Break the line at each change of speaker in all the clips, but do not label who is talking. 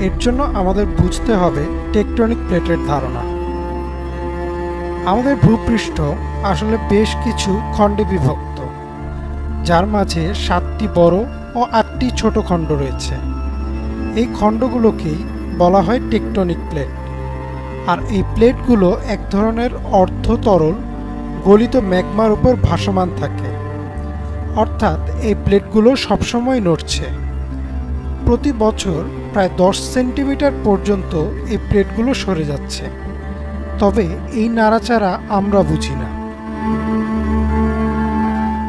এর জন্য আমাদের বুঝতে হবে টেকটনিক প্লেটের ধারণা। আমাদের ভূপৃষ্ঠ আসলে বেশ কিছু খণ্ডে বিভক্ত, যার মাঝে 7টি বড় ও 8টি ছোট খণ্ড রয়েছে। এই খণ্ডগুলোকেই বলা হয় টেকটনিক প্লেট। আর এই প্লেটগুলো এক ধরনের অর্ধতরল গলিত ম্যাগমার উপর ভাসমান থাকে, অর্থাৎ এই প্লেটগুলো সবসময় নড়ছে। প্রতি বছর প্রায় 10 সেন্টিমিটার পর্যন্ত এই প্লেটগুলো সরে যাচ্ছে, তবে এই নাড়াচাড়া আমরা বুঝি না।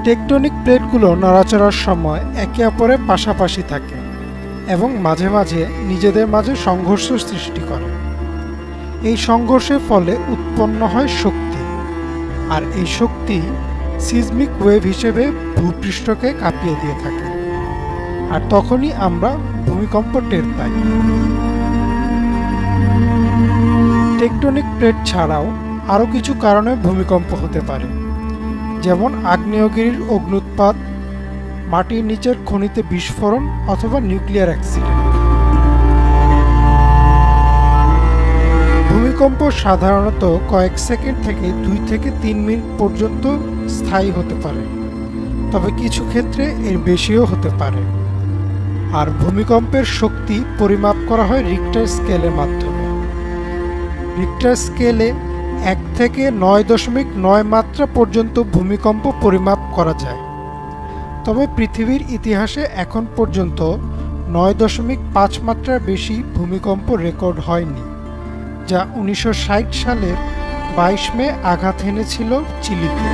টেকটনিক প্লেটগুলো নড়াচড়ার সময় একে অপরের পাশাপাশি থাকে এবং মাঝে মাঝে নিজেদের মাঝে সংঘর্ষ সৃষ্টি করে। এই সংঘর্ষের ফলে উৎপন্ন হয় শক্তি, আর এই শক্তি সিজমিক ওয়েভ হিসেবে ভূপৃষ্ঠকে কাঁপিয়ে দিয়ে থাকে, আর তখনই আমরা ভূমিকম্প টের পাই। টেকটনিক প্লেট ছাড়াও আরও কিছু কারণে ভূমিকম্প হতে পারে, যেমন আগ্নেয়গিরির অগ্ন্যুৎপাত, মাটির নিচের খনিতে বিস্ফোরণ অথবা নিউক্লিয়ার অ্যাক্সিডেন্ট। ভূমিকম্প সাধারণত কয়েক সেকেন্ড থেকে 2 থেকে 3 মিনিট পর্যন্ত স্থায়ী হতে পারে, তবে কিছু ক্ষেত্রে এর বেশিও হতে পারে। আর ভূমিকম্পের শক্তি পরিমাপ করা হয় রিক্টার স্কেলের মাধ্যমে। রিক্টার স্কেলে 1 থেকে 9.9 মাত্রা পর্যন্ত ভূমিকম্প পরিমাপ করা যায়, তবে পৃথিবীর ইতিহাসে এখন পর্যন্ত 9.5 মাত্রার বেশি ভূমিকম্প রেকর্ড হয়নি, যা 1960 সালের 22 মে আঘাত হেনেছিল চিলিতে।